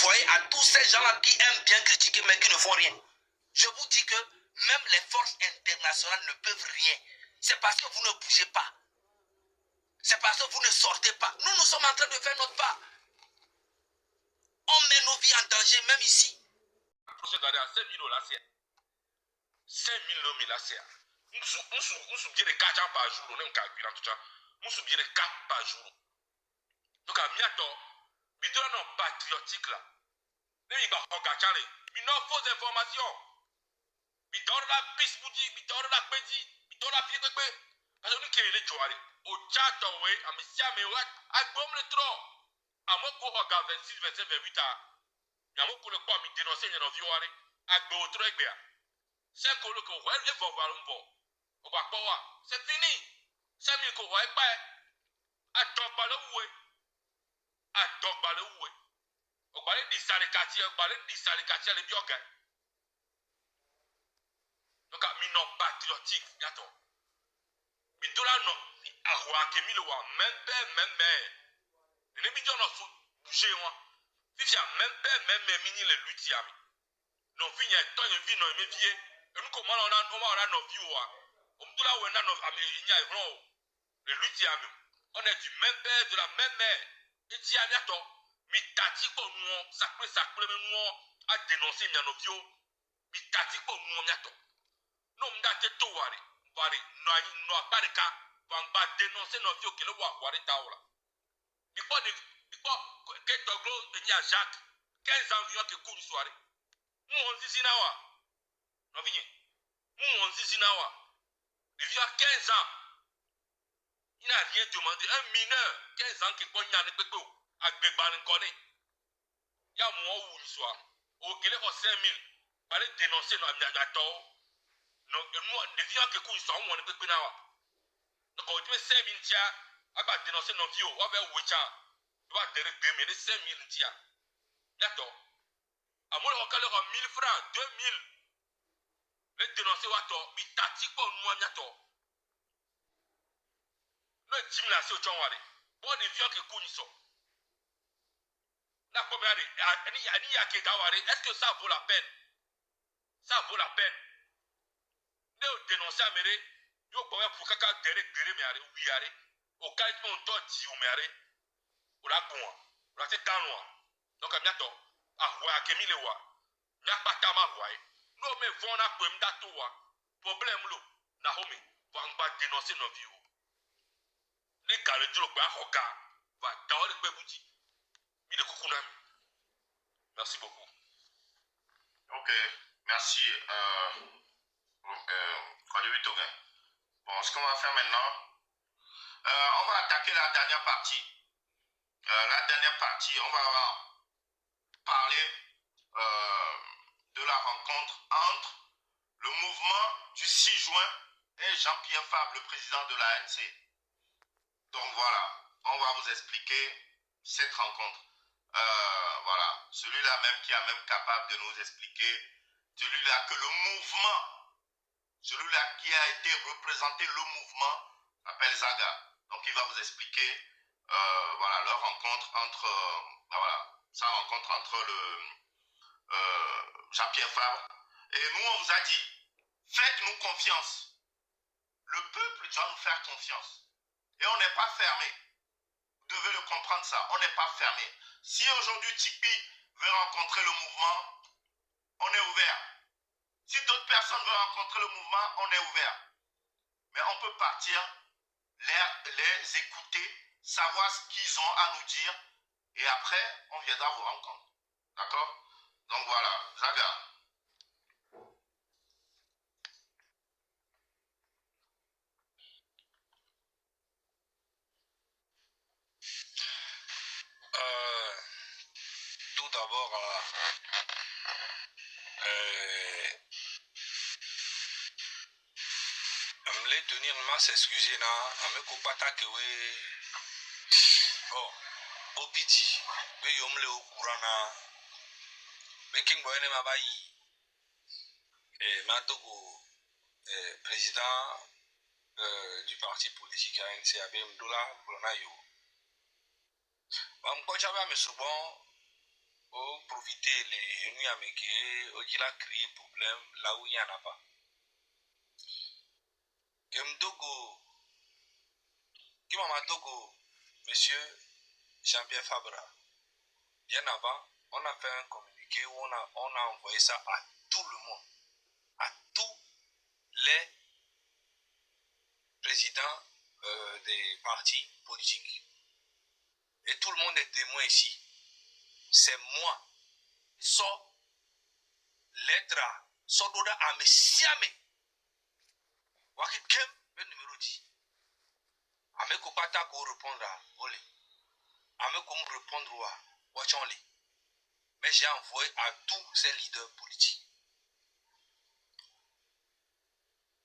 voyez, à tous ces gens-là qui aiment bien critiquer mais qui ne font rien. Je vous dis que même les forces internationales ne peuvent rien. C'est parce que vous ne bougez pas. C'est parce que vous ne sortez pas. Nous sommes en train de faire notre part. On met nos vies en danger, même ici. Regardez à 5 000 là, c'est 5 000 là, c'est. Nous sommes bien 4 par jour. On est en calcul en tout cas. Nous sommes bien 4 par jour. Donc, à bientôt, mais de la patriotique là. Mais il y a fausses informations. Mais dans la piste, mais dans la pédie, mais dans la pied, parce que nous qui les joueurs, au chat, à Messia, mais à Gomme le trop. À mon coup, regarde 26, 27, 28 ans. Il y a mon coup de quoi, mais dénoncer les violents, à Gomme trop, c'est que le coup, il faut voir un peu. On va pas, c'est fini. C'est mieux qu'on va pas. À Dogba le oué. À Dogba le oué. On va aller dire les quartiers, les biogas. Donc, mi non patriotique, bientôt. Mi dola non, mi arwa ke mi le wa, même. Ne mi dio no sou bouger wa. Fifia même mini le lutti ami. Non finya to ye vi no me vie. E nu ko ma na no vi wa. O mu dola we na no ami nya ehro. Le lutti ami. On est du même père, de la même mère. Et ti ami ato, mi tati ko nu, sacré me nu a dénoncer nya no vio. Mi tati ko nu mi ato. Non, je to wari no aparika va dénoncer nos vieux que le wari taola. Because que toglo de nia Jacques 15 ans vieux que couru soirée. Mon zizi nawa. No vigne. Mon zizi nawa. Il y a 15 ans. Il n'a rien demandé. Un mineur 15 ans qui pogne ne peut pas avec ban connaît. Il y a moi où il soit. Au qu'il est au 5000. Aller dénoncer nos amiato. Non, nous, les vieux qui courent, on ne peut pas avoir. Donc, on dit 5 000 tia, on va dénoncer nos vieux, on va ouécha, on va déréguer 5 000 tia. D'accord. À moi, on va 1000 francs, 2000. Les dénoncer, on va mais tati pour nous, d'accord. Le gym là, c'est au Tchouari. Bon, les vieux qui courent, ils sont. La première année, est-ce que ça vaut la peine? Ça vaut la peine. Ne dénoncer à Méré, yo pouvez pour kaka dere mais oui arrêt. Au cas où on doit dire mais arrêt. Ou la bon, ou la tête noir. Donc à bientôt. Ah ouais, à Kemi le wa. N'a pas ta ma ouais. Non mais vont na pour m'dato wa. Problème lo. Na homi, va pas dénoncer nos vieux. Les gars le dro quoi hoka. Va dans le bebouti. Mi le kukunami. Merci beaucoup. OK, merci Bon, ce qu'on va faire maintenant, on va attaquer la dernière partie. On va parler de la rencontre entre le mouvement du 6 juin et Jean-Pierre Fabre, le président de l'ANC. Donc voilà, on va vous expliquer cette rencontre. Voilà, celui-là même qui est même capable de nous expliquer, celui-là que le mouvement, celui-là qui a été représenté, le mouvement, s'appelle Zaga. Donc il va vous expliquer voilà, leur rencontre entre, voilà, sa rencontre entre Jean-Pierre Fabre. Et nous, on vous a dit, faites-nous confiance. Le peuple doit nous faire confiance. Et on n'est pas fermé. Vous devez le comprendre ça, on n'est pas fermé. Si aujourd'hui Tipeee veut rencontrer le mouvement, on est ouvert. Si d'autres personnes veulent rencontrer le mouvement, on est ouvert. Mais on peut partir, les écouter, savoir ce qu'ils ont à nous dire, et après, on viendra vous rencontrer. D'accord? Donc voilà, Zaga. Tout d'abord, je voulais tenir ma s'excuser là, à me couper que oui. Bon, Obiti, mais je me au courant là, mais qui me m'a bailli. Et maintenant, président du parti politique ANC AB Mdola Bolonayo. Je me suis dit, Au profiter les nuits américaines, au dit la créer problème là où il n'y en a pas. Kemdogo, qui m'a Togo, monsieur Jean-Pierre Fabra, bien avant, on a fait un communiqué où on a envoyé ça à tout le monde, à tous les présidents des partis politiques. Et tout le monde est témoin ici. C'est moi. Sans lettre, sans doda à me siame. Waki kem, le numéro 10. Ame ko pata ko répondre à Olé. Ame ko me répondre à Wachanli. Mais j'ai envoyé à tous ces leaders politiques.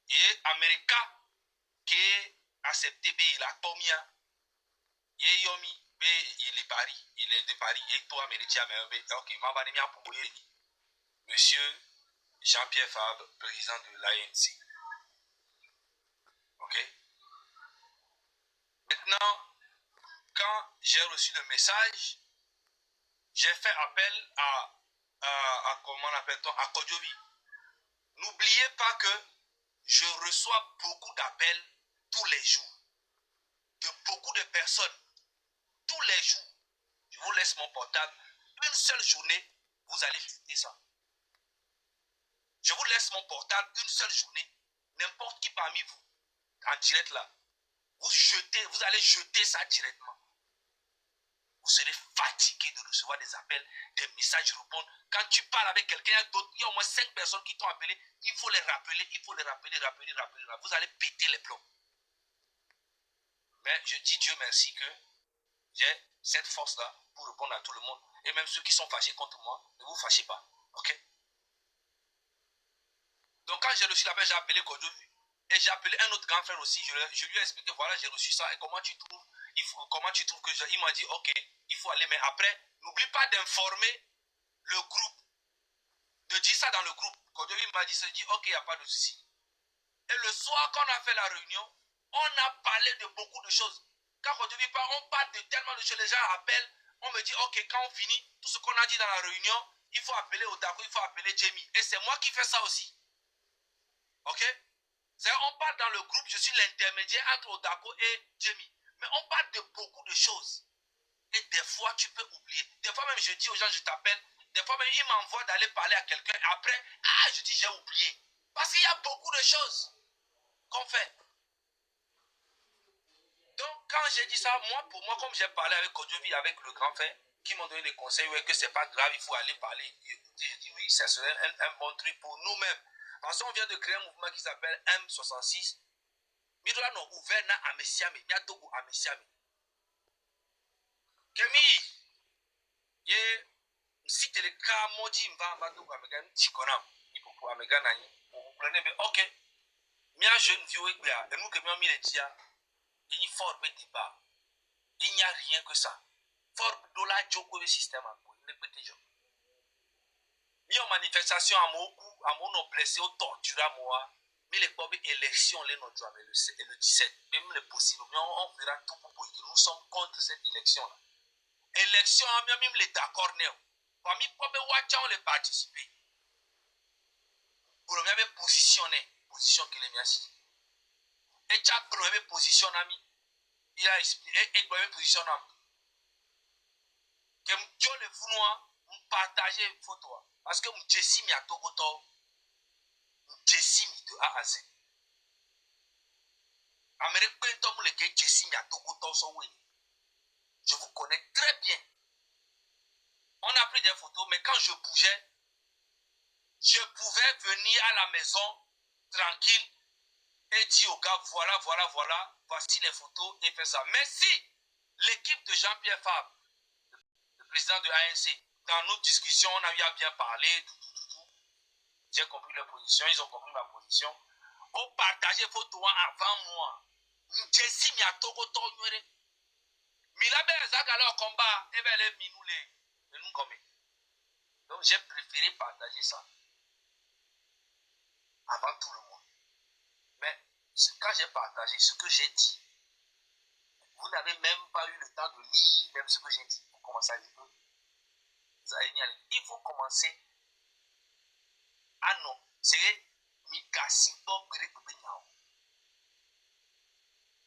Et Américain qui a accepté la Tomia, et Yomi, il est Paris, il est de Paris, et toi, Américain, ok, m'a pas pour monsieur Jean-Pierre Fabre, président de l'ANC. Ok? Maintenant, quand j'ai reçu le message, j'ai fait appel à comment on appelle-t-on, à Kodjovi. N'oubliez pas que je reçois beaucoup d'appels tous les jours de beaucoup de personnes. Tous les jours, je vous laisse mon portable. Une seule journée, vous allez visiter ça. Je vous laisse mon portable une seule journée. N'importe qui parmi vous, en direct là, vous allez jeter ça directement. Vous serez fatigué de recevoir des appels, des messages répondre. Quand tu parles avec quelqu'un d'autre, il y a au moins 5 personnes qui t'ont appelé. Il faut les rappeler, rappeler. Vous allez péter les plombs. Mais je dis Dieu merci que j'ai cette force-là pour répondre à tout le monde. Et même ceux qui sont fâchés contre moi, ne vous fâchez pas. Ok? Donc quand j'ai reçu l'appel, j'ai appelé Kodjovi. Et j'ai appelé un autre grand frère aussi. Je lui ai expliqué, voilà, j'ai reçu ça. Et comment tu trouves que il m'a dit, ok, il faut aller. Mais après, n'oublie pas d'informer le groupe. De dire ça dans le groupe. Kodjovi m'a dit, ok, il n'y a pas de souci. Et le soir, quand on a fait la réunion, on a parlé de beaucoup de choses. Quand Kodjovi parle, on parle de tellement de choses. Les gens appellent, on me dit, ok, quand on finit, tout ce qu'on a dit dans la réunion, il faut appeler Odako, il faut appeler Jamie. Et c'est moi qui fais ça aussi. Ok? On parle dans le groupe, je suis l'intermédiaire entre Odako et Jamie. Mais on parle de beaucoup de choses. Et des fois, tu peux oublier. Des fois même, je dis aux gens, je t'appelle. Des fois même, ils m'envoient d'aller parler à quelqu'un. Après, je dis, j'ai oublié. Parce qu'il y a beaucoup de choses qu'on fait. Donc, quand j'ai dit ça, pour moi, comme j'ai parlé avec Kodjovi, avec le grand frère, qui m'ont donné des conseils, ouais, que c'est pas grave, il faut aller parler. Écoutez, je dis oui, ça serait un bon truc pour nous-mêmes. Parce qu'on vient de créer un mouvement qui s'appelle M66. Midola no ouvert na amesiame, nya dogo amesiame. Kemi, ye si te le ka moji mva dogo amega chikona, ipopo amega na ni. Vous prenez bien, ok. Mia jeune vieux ekbea, et nous que mia mi le dia, il fort be débat. Il n'y a rien que ça. Fort dola joko le système à pour ne peut être. Mi en manifestation à mon blessé au torture à moi. Mais les pauvres élections, les notre joie, le 17, même les possibles, mais on fera tout pour que nous sommes contre cette élection-là. Élection, même les d'accord, parmi les pauvres, on les participer. Pour le même position que les miens. Et tu as pris position, ami. Il a expliqué, et la même position, ami. Que je le founois, partager une photo. Parce que je suis mis à Togoto. Je suis mis de A à Z. Je vous connais très bien. On a pris des photos, mais quand je bougeais, je pouvais venir à la maison tranquille et dire aux gars, voilà, voici les photos et faire ça. Mais si l'équipe de Jean-Pierre Fabre, le président de l'ANC, dans nos discussions, on a eu à bien parler, tout. J'ai compris leur position, ils ont compris ma position. On partageait vos photos avant moi. M'jessi mi atoko to nyere. Mi la be zakala au combat, et ben les minoulé. Nous comme. Donc j'ai préféré partager ça avant tout le monde. Mais quand j'ai partagé ce que j'ai dit, vous n'avez même pas eu le temps de lire même ce que j'ai dit. Vous commencez à dire que il faut commencer à non. C'est Mikasi Bobere Kubenyao.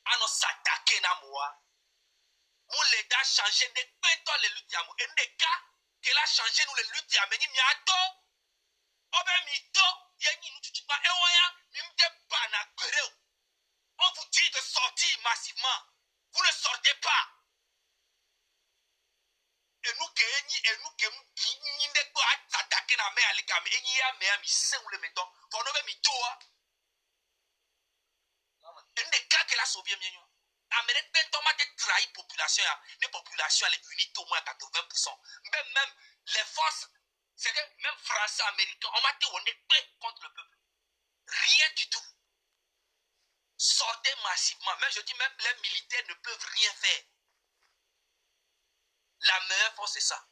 À non s'attaquer na moi. Nous les gars changer de peintons les luttes à moi. Et les gars qui a changé nous les luttes à meni miato. Obe mito. Yengi nous tutu pas. Ewoya. Mimte bana greu. On vous dit de sortir massivement. Vous ne sortez pas. Et nous qui nous attaquer na mer alikam et ni ya mer mi se ou le mettons pour nous mi toa et des cas que la sauvé mieux Amérique ben tomate trahi population les populations les unités au moins 80%. Même les forces c'est que même français américains on m'a dit on est prêt contre le peuple. Rien du tout. Sortez massivement. Même je dis même les militaires ne peuvent rien faire. La meilleure force c'est ça.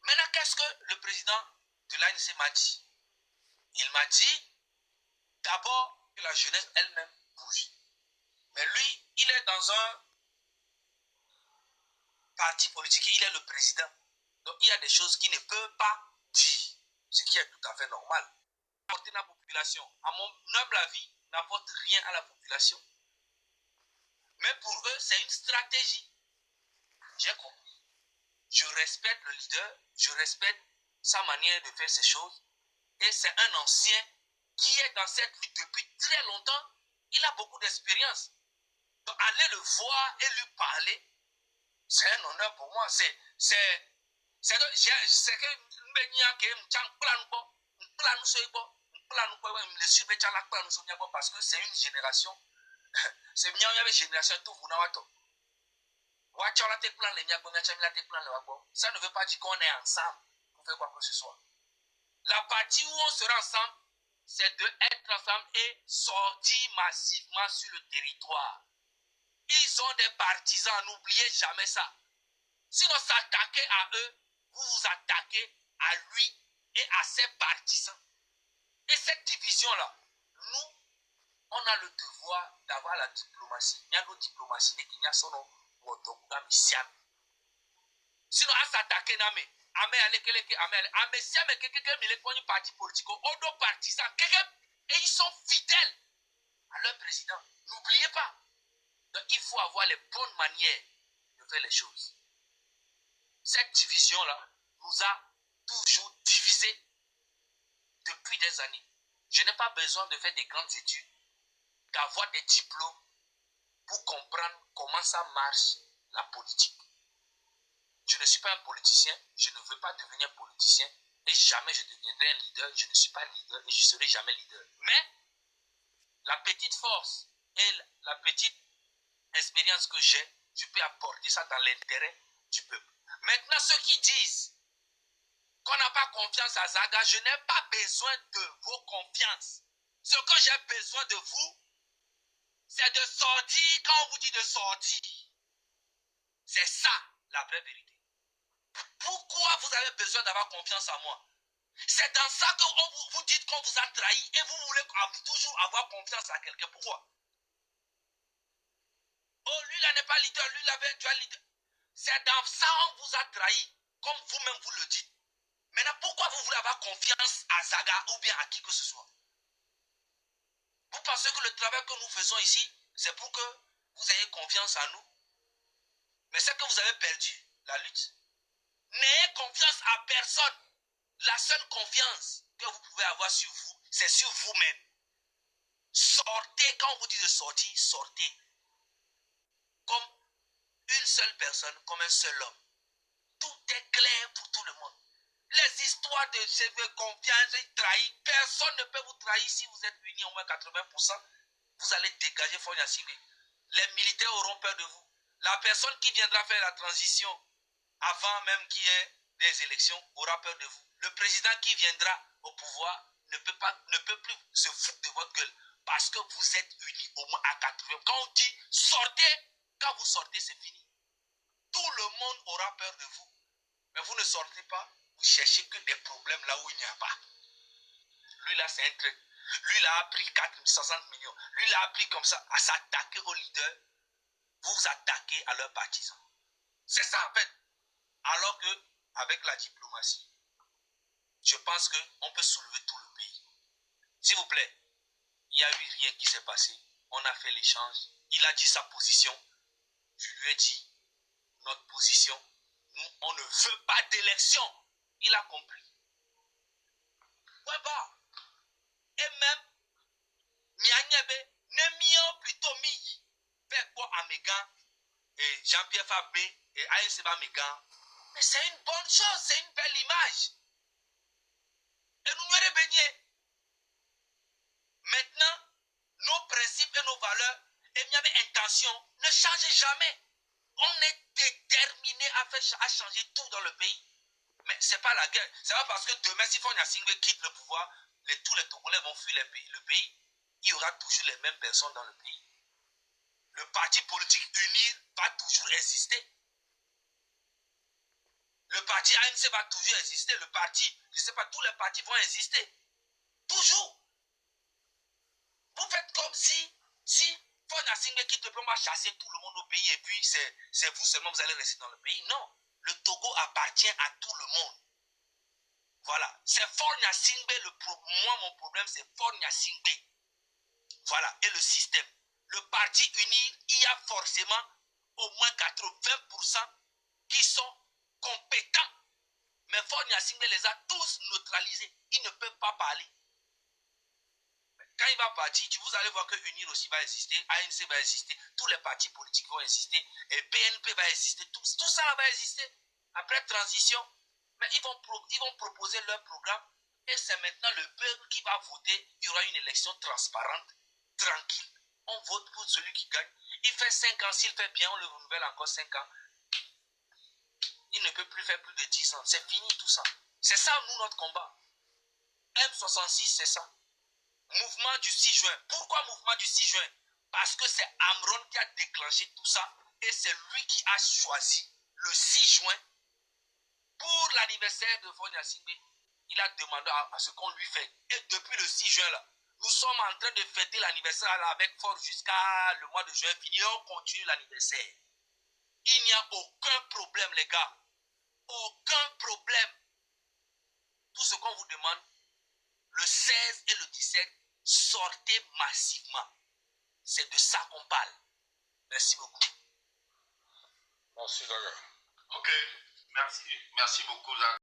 Maintenant, qu'est-ce que le président de l'ANC m'a dit? Il m'a dit d'abord que la jeunesse elle-même bouge. Mais lui, il est dans un parti politique et il est le président. Donc, il y a des choses qu'il ne peut pas dire. Ce qui est tout à fait normal. Apporter la population, à mon humble avis, n'apporte rien à la population. Mais pour eux, c'est une stratégie. J'ai compris. Je respecte le leader, je respecte sa manière de faire ces choses. Et c'est un ancien qui est dans cette lutte depuis très longtemps. Il a beaucoup d'expérience. Donc aller le voir et lui parler, c'est un honneur pour moi. C'est que parce que c'est une génération. C'est une génération tout vous n'avez pas. Ça ne veut pas dire qu'on est ensemble pour faire quoi que ce soit. La partie où on sera ensemble, c'est d'être ensemble et sortir massivement sur le territoire. Ils ont des partisans, n'oubliez jamais ça. Si vous s'attaquez à eux, vous vous attaquez à lui et à ses partisans. Et cette division-là, nous, on a le devoir d'avoir la diplomatie. Il y a nos diplomaties, les Kenyans sont nos sinon, à s'attaquer à mes parti politique, aux partisans, et ils sont fidèles à leur président. N'oubliez pas. Donc, il faut avoir les bonnes manières de faire les choses. Cette division-là nous a toujours divisés depuis des années. Je n'ai pas besoin de faire des grandes études, d'avoir des diplômes pour comprendre comment ça marche la politique. Je ne suis pas un politicien, je ne veux pas devenir politicien et jamais je deviendrai un leader. Je ne suis pas leader et je ne serai jamais leader. Mais la petite force et la petite expérience que j'ai, je peux apporter ça dans l'intérêt du peuple. Maintenant, ceux qui disent qu'on n'a pas confiance à Zaga, je n'ai pas besoin de vos confiances. Ce que j'ai besoin de vous, c'est de sortir quand on vous dit de sortir. C'est ça la vraie vérité. Pourquoi vous avez besoin d'avoir confiance en moi? C'est dans ça que vous dites qu'on vous a trahi et vous voulez toujours avoir confiance à quelqu'un. Pourquoi? Oh, lui là n'est pas leader, lui là tu as leader. C'est dans ça qu'on vous a trahi, comme vous-même vous le dites. Maintenant, pourquoi vous voulez avoir confiance à Zaga ou bien à qui que ce soit? Vous pensez que le travail que nous faisons ici, c'est pour que vous ayez confiance en nous? Mais c'est que vous avez perdu la lutte. N'ayez confiance à personne. La seule confiance que vous pouvez avoir sur vous, c'est sur vous-même. Sortez, quand on vous dit de sortir, sortez. Comme une seule personne, comme un seul homme. Tout est clair pour tout le monde. Les histoires de confiance et trahir, personne ne peut vous trahir si vous êtes unis au moins 80%. Vous allez dégager Fonia Sylvie. Les militaires auront peur de vous. La personne qui viendra faire la transition avant même qu'il y ait des élections aura peur de vous. Le président qui viendra au pouvoir ne peut plus se foutre de votre gueule parce que vous êtes unis au moins à 80%. Quand on dit sortez, quand vous sortez, c'est fini. Tout le monde aura peur de vous. Mais vous ne sortez pas, vous cherchez que des problèmes là où il n'y a pas. Lui là, c'est un truc. Lui là a pris 460 millions. Lui là a pris comme ça à s'attaquer aux leaders. Vous vous attaquez à leurs partisans. C'est ça en fait. Alors que avec la diplomatie, je pense qu'on peut soulever tout le pays. S'il vous plaît, il n'y a eu rien qui s'est passé. On a fait l'échange. Il a dit sa position. Je lui ai dit notre position. Nous, on ne veut pas d'élection. Il a compris. Ouais, bah. Et même, Mianyebe, Nemio plutôt mi. Fait quoi à Megan et Jean-Pierre Fabé et Aïsseba Megan. Mais c'est une bonne chose, c'est une belle image. Et nous nous baignés. Maintenant, nos principes et nos valeurs, et même intentions, ne changent jamais. On est déterminé à changer tout dans le pays. Mais ce n'est pas la guerre. C'est pas parce que demain, si Fonya Singbe quitte le pouvoir, tous les Togolais vont fuir le pays. Il y aura toujours les mêmes personnes dans le pays. Le parti politique UNIR va toujours exister. Le parti ANC va toujours exister. Le parti, je ne sais pas, tous les partis vont exister. Toujours. Vous faites comme si Fonya Singbe quitte le pouvoir, on va chasser tout le monde au pays et puis c'est vous seulement, vous allez rester dans le pays. Non. Le Togo appartient à tout le monde. Voilà. C'est Fonya Singbe, moi, mon problème, c'est Fonya Singbe. Voilà. Et le système. Le parti uni, il y a forcément au moins 80% qui sont compétents. Mais Fonya Singbe les a tous neutralisés. Ils ne peuvent pas parler. Quand il va partir, vous allez voir que UNIR aussi va exister, ANC va exister, tous les partis politiques vont exister, et PNP va exister, tout ça va exister. Après transition, mais ils vont proposer leur programme, et c'est maintenant le peuple qui va voter. Il y aura une élection transparente, tranquille. On vote pour celui qui gagne. Il fait 5 ans, s'il fait bien, on le renouvelle encore 5 ans. Il ne peut plus faire plus de 10 ans. C'est fini tout ça. C'est ça, nous, notre combat. M66, c'est ça. Mouvement du 6 juin. Pourquoi mouvement du 6 juin? Parce que c'est Amron qui a déclenché tout ça et c'est lui qui a choisi le 6 juin pour l'anniversaire de Fonya Singbe. Il a demandé à ce qu'on lui fait. Et depuis le 6 juin là, nous sommes en train de fêter l'anniversaire avec force jusqu'à le mois de juin fini. On continue l'anniversaire. Il n'y a aucun problème les gars. Aucun problème. Tout ce qu'on vous demande, le 16 et le 17, sortez massivement. C'est de ça qu'on parle. Merci beaucoup. Merci, Zaga. Ok, merci beaucoup, Zaga.